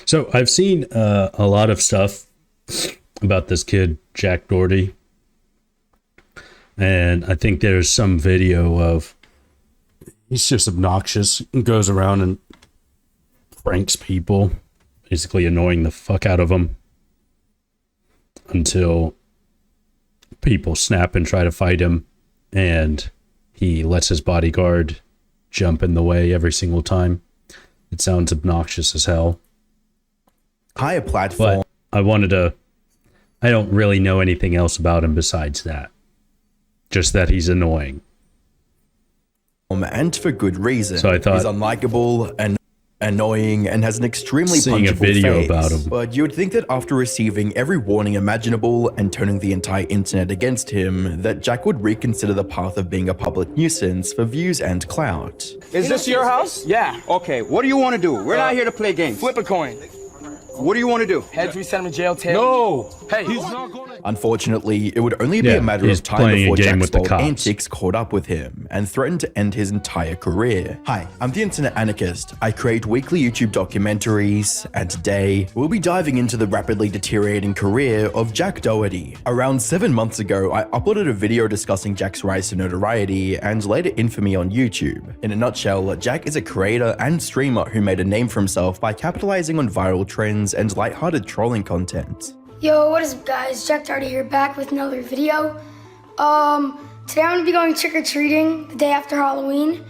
So I've seen a lot of stuff about this kid, Jack Doherty. And I think there's some video of he's just obnoxious and goes around and pranks people, basically annoying the fuck out of them until people snap and try to fight him. And he lets his bodyguard jump in the way every single time. It sounds obnoxious as hell. Higher platform. But I don't really know anything else about him besides that. Just that he's annoying. And for good reason. So I thought he's unlikable and annoying and has an extremely seeing punchable a video face. about him. But you would think that after receiving every warning imaginable and turning the entire internet against him, that Jack would reconsider the path of being a public nuisance for views and clout. Is this your house? Yeah. Okay, what do you want to do? We're not here to play games. Flip a coin. What do you want to do? Heads, we send him to jail. Tails. No! Hey, He's not going to... Unfortunately, it would only be a matter he's of time playing a before game Jack's with the bold cops. antics caught up with him and threatened to end his entire career. Hi, I'm the Internet Anarchist. I create weekly YouTube documentaries, and today we'll be diving into the rapidly deteriorating career of Jack Doherty. Around 7 months ago, I uploaded a video discussing Jack's rise to notoriety and later infamy on YouTube. In a nutshell, Jack is a creator and streamer who made a name for himself by capitalizing on viral trends and lighthearted trolling content. Yo, what is up guys? Jack Doherty here, back with another video. Today I'm gonna be going trick-or-treating the day after Halloween.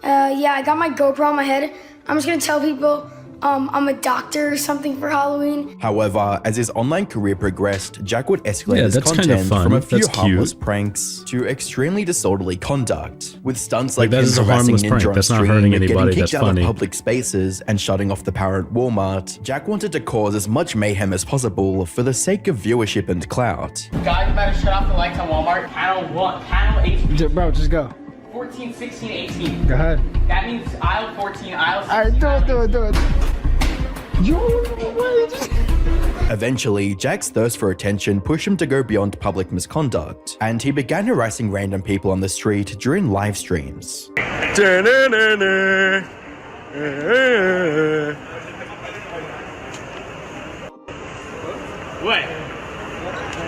Yeah, I got my GoPro on my head. I'm just gonna tell people I'm a doctor or something for Halloween. However, as his online career progressed, Jack would escalate his that's content kind of fun. from a few That's harmless cute. pranks to extremely disorderly conduct, with stunts like that him is a harassing harmless prank. Ninja on That's not stream, hurting getting anybody. kicked That's out funny. of public spaces, and shutting off the power at Walmart. Jack wanted to cause as much mayhem as possible for the sake of viewership and clout. Guys, better shut off the lights on Walmart. Panel 1, panel 8, bro, just go. 14, 16, 18. Go ahead. That means aisle 14, aisle 16. Alright, do it. Eventually, Jack's thirst for attention pushed him to go beyond public misconduct, and he began harassing random people on the street during live streams. What?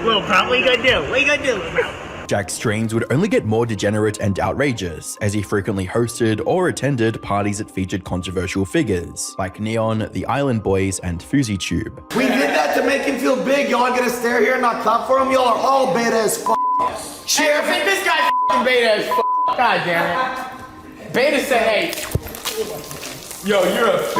Little bro, what you gonna do? What you gonna do, bro? Jack's streams would only get more degenerate and outrageous as he frequently hosted or attended parties that featured controversial figures like Neon, the Island Boys, and FuzzyTube. We did that to make him feel big. Y'all gonna stare here and not clap for him? Y'all are all beta as f. Sheriff, this guy's f***ing beta as f***. God damn it. Beta said, hey. Yo, you're a f***.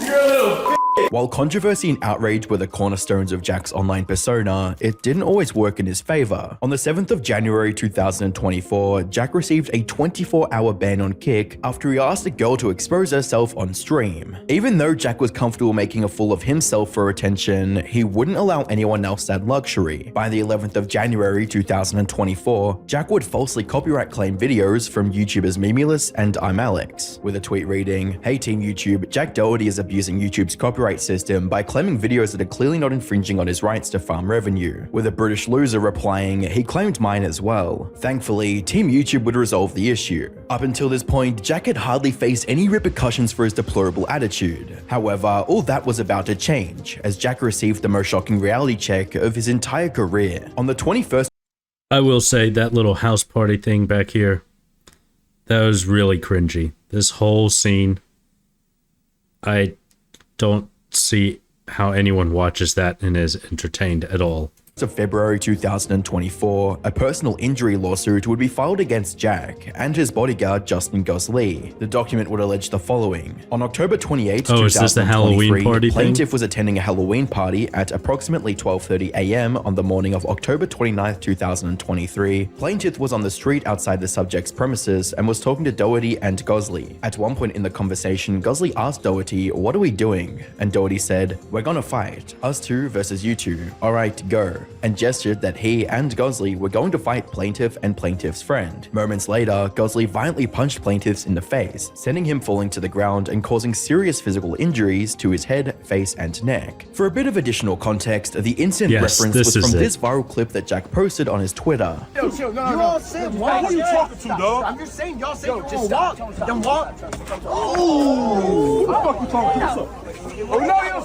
You're a little f***. While controversy and outrage were the cornerstones of Jack's online persona, it didn't always work in his favor. On the 7th of January 2024, Jack received a 24-hour ban on Kick after he asked a girl to expose herself on stream. Even though Jack was comfortable making a fool of himself for attention, he wouldn't allow anyone else that luxury. By the 11th of January 2024, Jack would falsely copyright claim videos from YouTubers Mimulus and I'm Alex, with a tweet reading, "Hey Team YouTube, Jack Doherty is abusing YouTube's copyright system by claiming videos that are clearly not infringing on his rights to farm revenue," with a British loser replying, "He claimed mine as well." Thankfully, Team YouTube would resolve the issue. Up until this point, Jack had hardly faced any repercussions for his deplorable attitude. However, all that was about to change, as Jack received the most shocking reality check of his entire career. On the 21st I will say that little house party thing back here, that was really cringy. This whole scene, I don't see how anyone watches that and is entertained at all. of February 2024, a personal injury lawsuit would be filed against Jack and his bodyguard Justin Gosley. The document would allege the following. On October 28, is this the Halloween party plaintiff thing? was attending a Halloween party at approximately 12:30 a.m. on the morning of October 29, 2023. Plaintiff was on the street outside the subject's premises and was talking to Doherty and Gosley. At one point in the conversation, Gosley asked Doherty, "What are we doing?" And Doherty said, "We're gonna fight. Us two versus you two. Alright, go." And gestured that he and Gosley were going to fight plaintiff and plaintiff's friend. Moments later, Gosley violently punched plaintiff in the face, sending him falling to the ground and causing serious physical injuries to his head, face, and neck. For a bit of additional context, the incident reference was from this viral clip that Jack posted on his Twitter. Yo, chill, no. Y'all said walk. Who are you talking to, dog? I'm just saying, y'all said just walk. Then walk. Ooh. What the fuck you talking to? Oh, no, yo.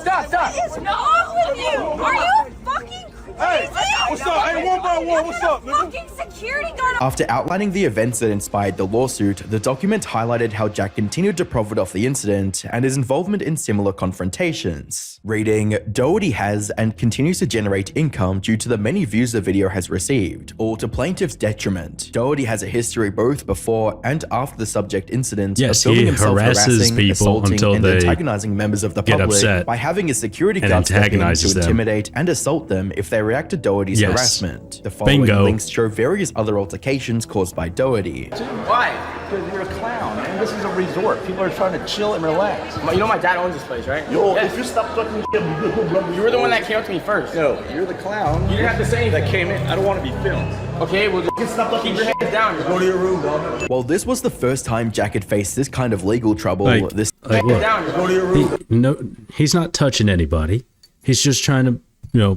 is wrong with you? Are you fucking crazy? What's up? Hey, one by one, what's up, nigga? Fucking security guard. After outlining the events that inspired the lawsuit, the document highlighted how Jack continued to profit off the incident and his involvement in similar confrontations. Reading, Doherty has and continues to generate income due to the many views the video has received, all to plaintiff's detriment. Doherty has a history both before and after the subject incident Yes, of filming he himself harasses harassing, people assaulting, until and they antagonizing members of the get public upset by having his security and guards step in to antagonizes them. intimidate and assault them if they react to Doherty's Yes. harassment. The following Bingo. links show various other altercations caused by Doherty. Why? Because you're a clown, man. This is a resort. People are trying to chill and relax. You know my dad owns this place, right? Yo, Yeah. if you stop fucking You were the one that came up to me first. Yo, you're the clown. You didn't have to say anything. That came in. I don't want to be filmed. Okay, well, Just stop fucking keep your hands down. Go to your room, dog. While this was the first time Jack had faced this kind of legal trouble, Like, this like Hands look, down. Go to your room. no, he's not touching anybody. He's just trying to,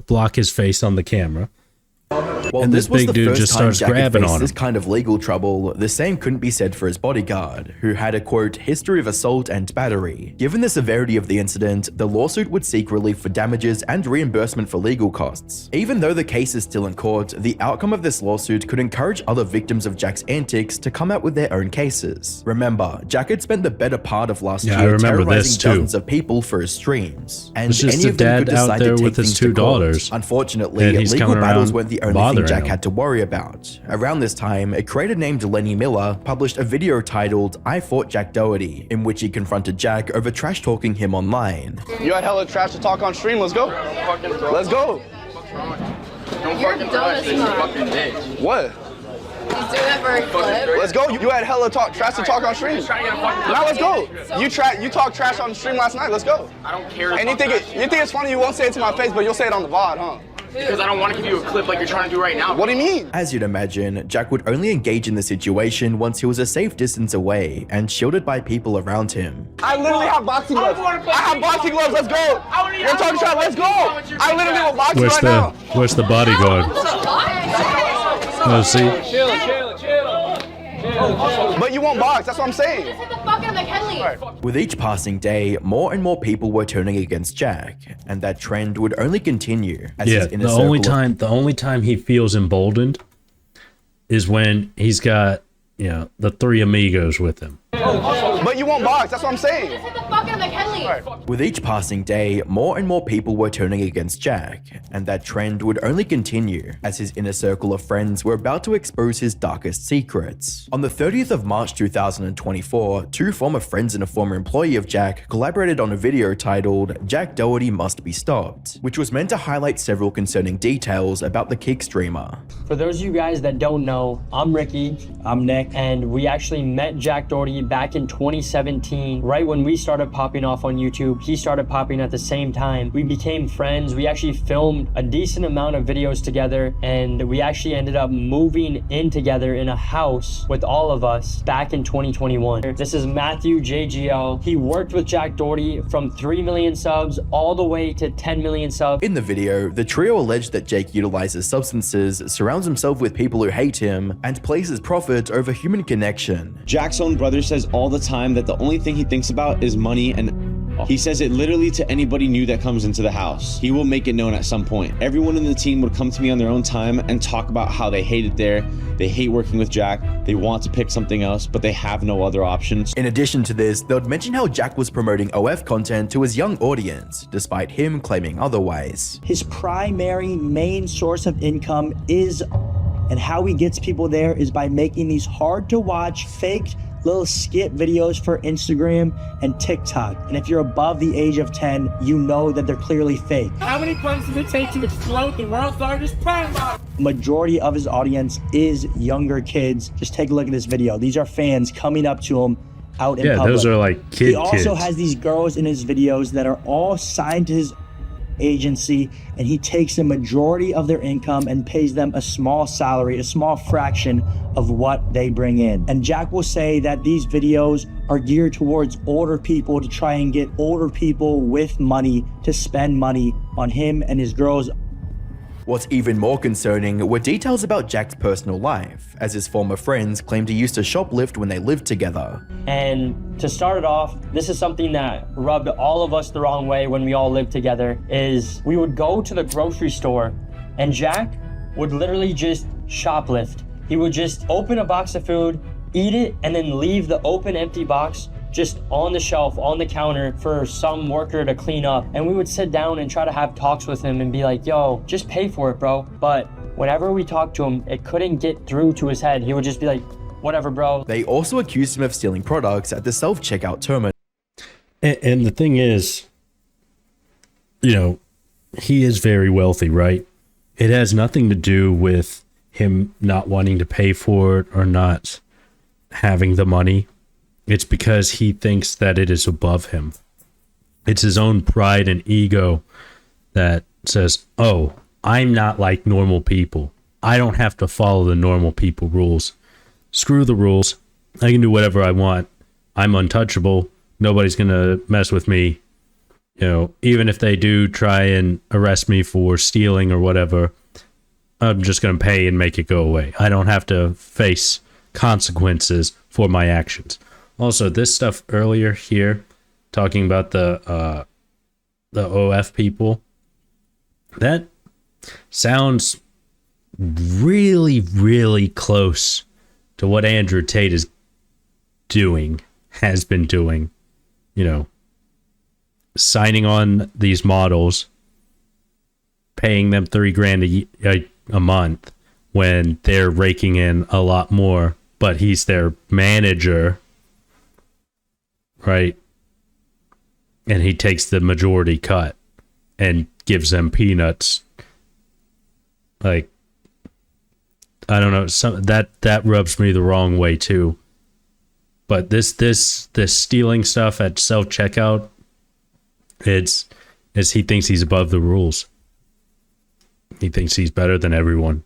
block his face on the camera. While And this this was big the dude first just time starts Jack had grabbing faced on this him. kind of legal trouble, the same couldn't be said for his bodyguard, who had a quote history of assault and battery. Given the severity of the incident, the lawsuit would seek relief for damages and reimbursement for legal costs. Even though the case is still in court, the outcome of this lawsuit could encourage other victims of Jack's antics to come out with their own cases. Remember, Jack had spent the better part of last Yeah, I year remember terrorizing this too. dozens of people for his streams, and It's just any a of them dad could out decide there to take with his things two to court. daughters, Unfortunately, and he's legal coming battles around weren't the only thing bothering Jack him. had to worry about. Around this time, a creator named Lenny Miller published a video titled I Fought Jack Doherty, in which he confronted Jack over trash talking him online. You had hella trash to talk on stream. Let's go. Let's go. Don't You're fucking dumb as this fuck. fucking bitch. What? He's doing that for a clip. Let's go. You had hella trash to talk on stream. Now let's go. You talked trash on stream last night. Let's go. I don't care. And you think it's funny? You won't say it to my face, but you'll say it on the VOD, huh? Because I don't want to give you a clip like you're trying to do right now. What do you mean? As you'd imagine, Jack would only engage in the situation once he was a safe distance away and shielded by people around him. I literally have boxing gloves. I have boxing gloves. Let's go. You're talking trash. Let's go. I literally will box you right now. Where's the bodyguard? Oh, see, But you won't box. That's what I'm saying. Just hit the fucking McKinley. With each passing day, more and more people were turning against Jack, and that trend would only continue as yeah. his inner The only circle time, he feels emboldened is when he's got, the three amigos with him. But you won't box. That's what I'm saying. Just hit the fucking McKinley. With each passing day, more and more people were turning against Jack, and that trend would only continue as his inner circle of friends were about to expose his darkest secrets. On the 30th of March 2024, two former friends and a former employee of Jack collaborated on a video titled Jack Doherty Must Be Stopped, which was meant to highlight several concerning details about the kick streamer. For those of you guys that don't know, I'm Ricky. I'm Nick. And we actually met Jack Doherty back in 2017, right when we started popping off on YouTube. He started popping at the same time. We became friends. We actually filmed a decent amount of videos together, and we actually ended up moving in together in a house with all of us back in 2021. This is Matthew JGL. He worked with Jack Doherty from 3 million subs all the way to 10 million subs. In the video, the trio alleged that Jake utilizes substances, surrounds himself with people who hate him, and places profit over human connection. Jack's own brother says all the time that the only thing he thinks about is money, and he says it literally to anybody new that comes into the house. He will make it known at some point. Everyone in the team would come to me on their own time and talk about how they hate it there. They hate working with Jack. They want to pick something else, but they have no other options. In addition to this, they would mention how Jack was promoting OF content to his young audience, despite him claiming otherwise. His primary main source of income is, and how he gets people there is by making these hard to watch fake little skit videos for Instagram and TikTok. And if you're above the age of 10, you know that they're clearly fake. How many punches does it take to explode the world's largest crime mob? Majority of his audience is younger kids. Just take a look at this video. These are fans coming up to him out in public. Yeah, those are like kids. He also has these girls in his videos that are all signed to his agency, and he takes the majority of their income and pays them a small salary, a small fraction of what they bring in. And Jack will say that these videos are geared towards older people to try and get older people with money to spend money on him and his girls. What's even more concerning were details about Jack's personal life, as his former friends claimed he used to shoplift when they lived together. And to start it off, this is something that rubbed all of us the wrong way when we all lived together, is we would go to the grocery store and Jack would literally just shoplift. He would just open a box of food, eat it, and then leave the open empty box just on the shelf, on the counter for some worker to clean up. And we would sit down and try to have talks with him and be like, yo, just pay for it, bro. But whenever we talked to him, it couldn't get through to his head. He would just be like, whatever, bro. They also accused him of stealing products at the self-checkout terminal. And the thing is, you know, he is very wealthy, right? It has nothing to do with him not wanting to pay for it or not having the money. It's because he thinks that it is above him. It's his own pride and ego that says, oh, I'm not like normal people. I don't have to follow the normal people rules. Screw the rules. I can do whatever I want. I'm untouchable. Nobody's going to mess with me. You know, even if they do try and arrest me for stealing or whatever, I'm just going to pay and make it go away. I don't have to face consequences for my actions. Also, this stuff earlier here, talking about the OF people, that sounds really, really close to what Andrew Tate is doing, has been doing, you know, signing on these models, paying them $3,000 a month when they're raking in a lot more, but he's their manager, right? And he takes the majority cut and gives them peanuts. Like, I don't know, that rubs me the wrong way too. But this stealing stuff at self-checkout, it's he thinks he's above the rules. He thinks he's better than everyone.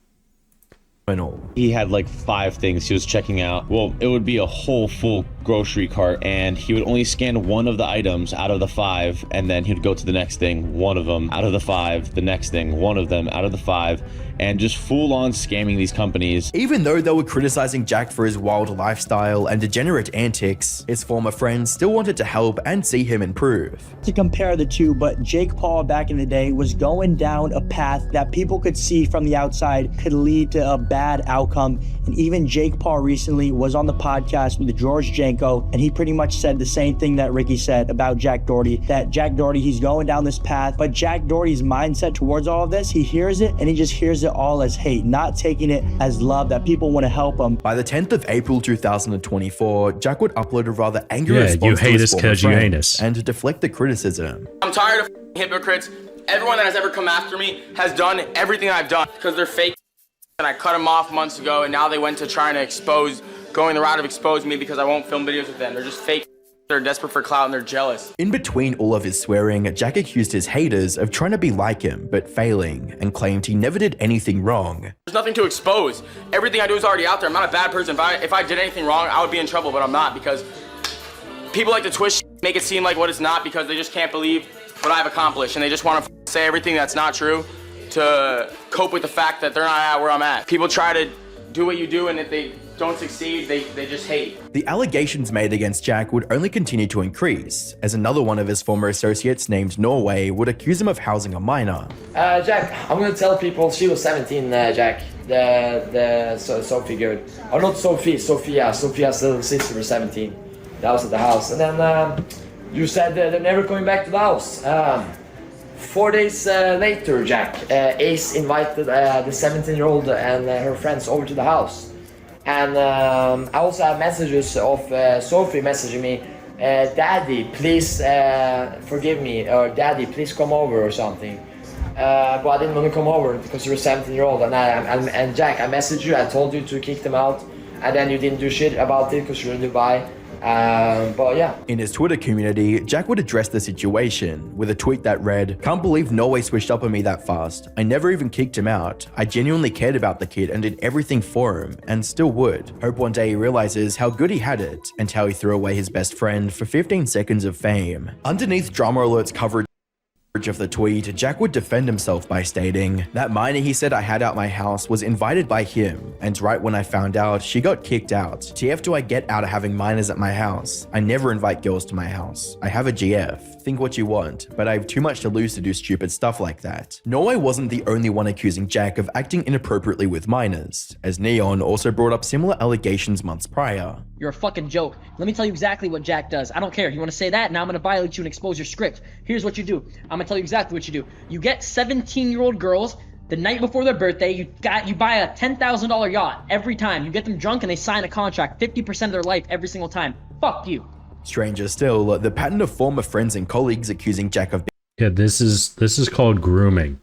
He had like 5 things he was checking out. Well, it would be a whole full grocery cart, and he would only scan one of the items out of the 5, and then he'd go to the next thing, one of them out of the 5, the next thing, one of them out of the 5, and just full on scamming these companies. Even though they were criticizing Jack for his wild lifestyle and degenerate antics, his former friends still wanted to help and see him improve. To compare the two, but Jake Paul back in the day was going down a path that people could see from the outside could lead to a bad outcome. And even Jake Paul recently was on the podcast with George Janko, and he pretty much said the same thing that Ricky said about Jack Doherty, that Jack Doherty, he's going down this path, but Jack Doherty's mindset towards all of this, he hears it and he just hears it all as hate, not taking it as love, that people want to help him. By the 10th of April 2024, Jack would upload a rather angry response you hate to his us former 'cause you friends, hate us. and to deflect the criticism. I'm tired of hypocrites. Everyone that has ever come after me has done everything I've done because they're fake, and I cut them off months ago, and now they went to trying to going the route of exposing me because I won't film videos with them. They're just fake. They're desperate for clout and they're jealous. In between all of his swearing, Jack accused his haters of trying to be like him, but failing, and claimed he never did anything wrong. There's nothing to expose. Everything I do is already out there. I'm not a bad person. If I did anything wrong, I would be in trouble, but I'm not, because people like to twist, make it seem like what it's not, because they just can't believe what I've accomplished, and they just want to say everything that's not true to cope with the fact that they're not at where I'm at. People try to do what you do, and if they don't succeed, they just hate. The allegations made against Jack would only continue to increase, as another one of his former associates named Norway would accuse him of housing a minor. Jack, I'm gonna tell people she was 17, Jack. Sophie girl. Oh, not Sophie, Sophia. Sophia's little sister was 17. That was at the house. And then you said they're never coming back to the house. 4 days later, Jack, Ace invited the 17-year-old and her friends over to the house. And I also have messages of Sophie messaging me, Daddy, please forgive me, or Daddy, please come over, or something. But I didn't want to come over because you're a 17-year-old, and Jack, I messaged you, I told you to kick them out, and then you didn't do shit about it because you're in Dubai. But yeah. In his Twitter community, Jack would address the situation with a tweet that read, "Can't believe Norway switched up on me that fast. I never even kicked him out. I genuinely cared about the kid and did everything for him, and still would. Hope one day he realizes how good he had it and how he threw away his best friend for 15 seconds of fame." Underneath Drama Alert's coverage coverage of the tweet, Jack would defend himself by stating, "That minor he said I had out my house was invited by him, and right when I found out, she got kicked out. TF do I get out of having minors at my house? I never invite girls to my house. I have a GF. Think what you want, but I have too much to lose to do stupid stuff like that." Norway wasn't the only one accusing Jack of acting inappropriately with minors, as Neon also brought up similar allegations months prior. You're a fucking joke. Let me tell you exactly what Jack does. I don't care. You want to say that? Now I'm going to violate you and expose your script. Here's what you do. I'm going to tell you exactly what you do. You get 17-year-old girls the night before their birthday. You buy a $10,000 yacht every time. You get them drunk and they sign a contract 50% of their life every single time. Fuck you. Stranger still, the pattern of former friends and colleagues accusing Jack of this is called grooming.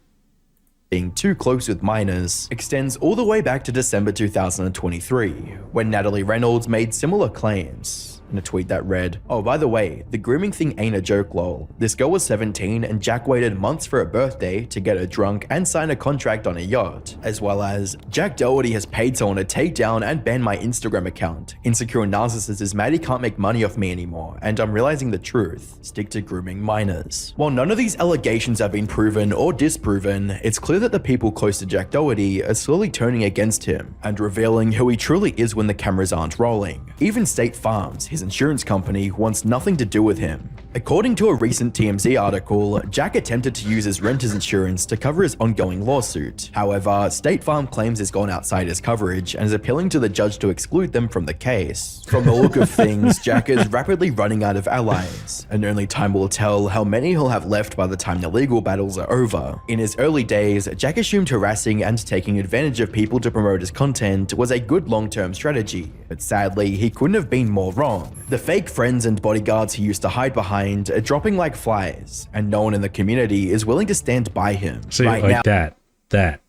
Being too close with minors extends all the way back to December 2023, when Natalie Reynolds made similar claims. In a tweet that read, "Oh, by the way, the grooming thing ain't a joke, lol. This girl was 17 and Jack waited months for her birthday to get her drunk and sign a contract on a yacht." As well as, "Jack Doherty has paid someone to take down and ban my Instagram account. Insecure narcissist is mad he can't make money off me anymore, and I'm realizing the truth. Stick to grooming minors." While none of these allegations have been proven or disproven, it's clear that the people close to Jack Doherty are slowly turning against him and revealing who he truly is when the cameras aren't rolling. Even State Farm, his insurance company, wants nothing to do with him. According to a recent TMZ article, Jack attempted to use his renter's insurance to cover his ongoing lawsuit. However, State Farm claims it's gone outside his coverage and is appealing to the judge to exclude them from the case. From the look of things, Jack is rapidly running out of allies, and only time will tell how many he'll have left by the time the legal battles are over. In his early days, Jack assumed harassing and taking advantage of people to promote his content was a good long-term strategy, but sadly, he couldn't have been more wrong. The fake friends and bodyguards he used to hide behind are dropping like flies, and no one in the community is willing to stand by him. See, right like now, that.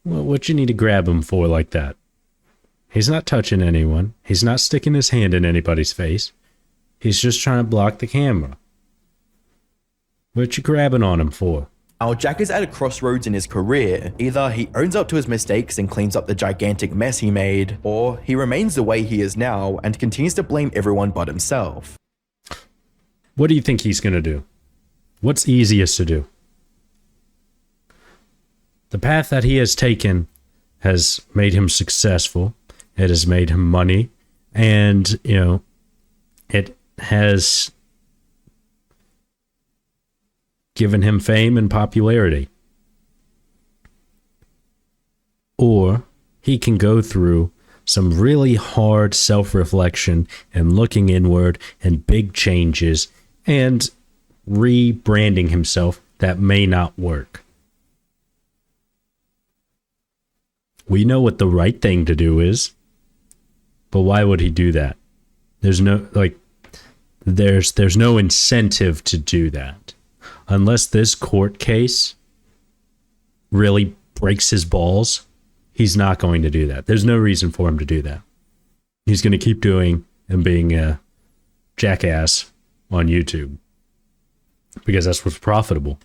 Well, what you need to grab him for like that? He's not touching anyone. He's not sticking his hand in anybody's face. He's just trying to block the camera. What you grabbing on him for? Now, Jack is at a crossroads in his career. Either he owns up to his mistakes and cleans up the gigantic mess he made, or he remains the way he is now and continues to blame everyone but himself. What do you think he's going to do? What's easiest to do? The path that he has taken has made him successful. It has made him money. And, you know, it has given him fame and popularity. Or he can go through some really hard self-reflection and looking inward and big changes and rebranding himself that may not work. We know what the right thing to do is, but why would he do that? There's no no incentive to do that. Unless this court case really breaks his balls, he's not going to do that. There's no reason for him to do that. He's going to keep doing and being a jackass on YouTube because that's what's profitable.